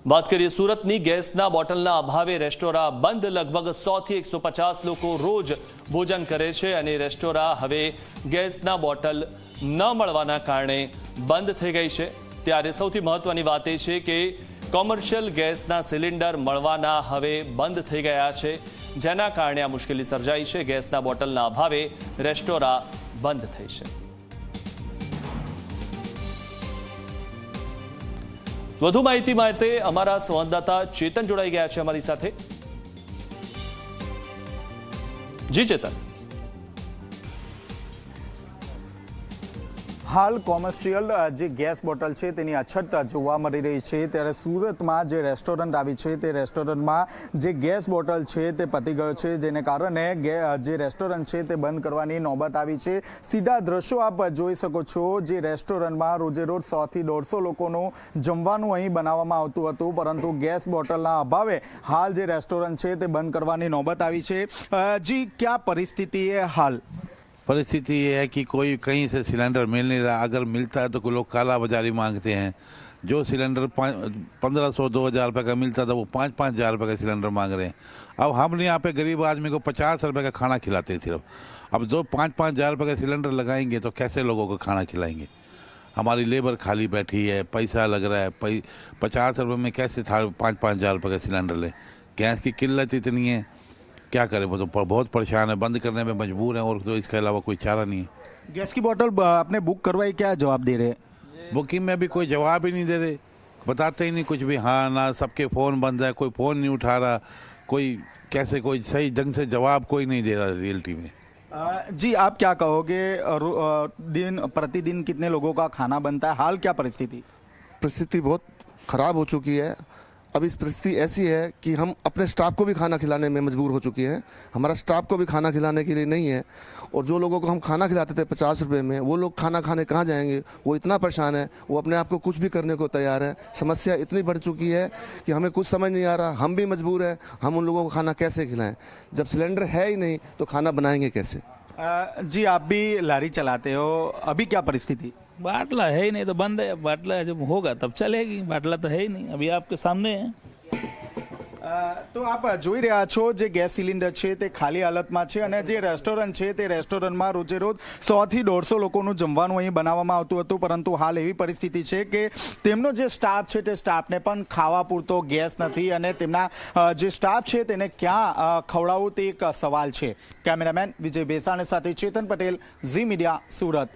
बात करिए सूरतनी गैसना बोટલના અભાવે રેસ્ટોરાં બંધ લગભગ 100 થી 150 લોકો રોજ ભોજન કરે છે અને રેસ્ટોરાં હવે ગેસના બોટલ ન મળવાના કારણે બંધ થઈ ગઈ છે। ત્યારે સૌથી મહત્વની વાત એ છે કે કોમર્શિયલ ગેસના સિલિન્ડર મળવાના હવે બંધ થઈ ગયા છે, જેના કારણે આ મુશ્કેલી સર્જાઈ છે। ગેસના બોટલના અભાવે રેસ્ટોરાં બંધ થઈ છે। વધુ માહિતી માટે અમારા સંવાદદાતા ચેતન જોડાઈ ગયા છે અમારી સાથે। જી ચેતન। हाल कॉमर्शियल जे गैस बोटल है तेनी अछत जोवा मळी रही है। त्यारे सूरत में जे रेस्टोरंट आवी छे ते रेस्टोरंट में जे गैस बोटल है ते पती गयो छे, जेने कारणे जे रेस्टोरंट है ते बंद करवानी नौबत आवी छे। सीधा दृश्यो आप जोई सको छो। जे रेस्टोरंट में रोजे रोज 100 થી 150 लोकोनुं जमवानुं અહીં बनाववामां आवतुं हतुं, परंतु गैस बोटलना अभावे हाल जे रेस्टोरंट है ते बंद करवानी नौबत आवी छे। जी क्या परिस्थिति है हाल? परिस्थिति ये है कि कोई कहीं से सिलेंडर मिल नहीं रहा। अगर मिलता है तो कोई लोग काला बाजारी मांगते हैं। जो सिलेंडर 1500-2000 रुपये का मिलता था वो 5-5 हज़ार रुपये का सिलेंडर मांग रहे हैं। अब हम यहाँ पे गरीब आदमी को 50 रुपये का खाना खिलाते हैं सिर्फ। अब जो 5-5 हज़ार रुपये का सिलेंडर लगाएंगे तो कैसे लोगों को खाना खिलाएंगे? हमारी लेबर खाली बैठी है, पैसा लग रहा है। 50 रुपये में कैसे 5-5 हज़ार रुपये का सिलेंडर ले? गैस की किल्लत इतनी है, क्या करें? वो तो बहुत परेशान है, बंद करने में मजबूर है और तो इसके अलावा कोई चारा नहीं है। गैस की बोतल आपने बुक करवाई, क्या जवाब दे रहे? बुकिंग में भी कोई जवाब ही नहीं दे रहे, बताते ही नहीं कुछ भी। हाँ ना, सबके फ़ोन बंद है, कोई फ़ोन नहीं उठा रहा, कोई कैसे कोई सही ढंग से जवाब कोई नहीं दे रहा रियलिटी में। जी आप क्या कहोगे, दिन प्रतिदिन कितने लोगों का खाना बनता है? हाल क्या परिस्थिति? परिस्थिति बहुत ख़राब हो चुकी है। अब इस परिस्थिति ऐसी है कि हम अपने स्टाफ को भी खाना खिलाने में मजबूर हो चुके हैं। हमारा स्टाफ को भी खाना खिलाने के लिए नहीं है, और जो लोगों को हम खाना खिलाते थे 50 रुपये में, वो लोग खाना खाने कहाँ जाएंगे? वो इतना परेशान है, वो अपने आप को कुछ भी करने को तैयार है। समस्या इतनी बढ़ चुकी है कि हमें कुछ समझ नहीं आ रहा। हम भी मजबूर हैं, हम उन लोगों को खाना कैसे खिलाएं? जब सिलेंडर है ही नहीं तो खाना बनाएंगे कैसे? जी आप भी लारी चलाते हो, अभी क्या परिस्थिति? बाटला है ही नहीं तो बंद है। बाटला जब होगा तब चलेगी, बाटला तो है ही नहीं, अभी आपके सामने है। तो आप જોઈ રહ્યા છો જે ગેસ સિલિન્ડર છે તે ખાલી હાલતમાં છે અને જે રેસ્ટોરન્ટ છે તે રેસ્ટોરન્ટમાં રોજે રોજ 100 થી 150 લોકોનું જમવાનું અહીં બનાવવામાં આવતું હતું, પરંતુ હાલ એવી પરિસ્થિતિ છે કે તેમનો જે સ્ટાફ છે તે સ્ટાફને પણ ખાવા પૂરતો ગેસ નથી અને તેમના જે સ્ટાફ છે તેને ક્યાં ખવડાવવું તે એક સવાલ છે। કેમેરામેન વિજય બેસાણી સાથે ચેતન પટેલ, ઝી મીડિયા, સુરત।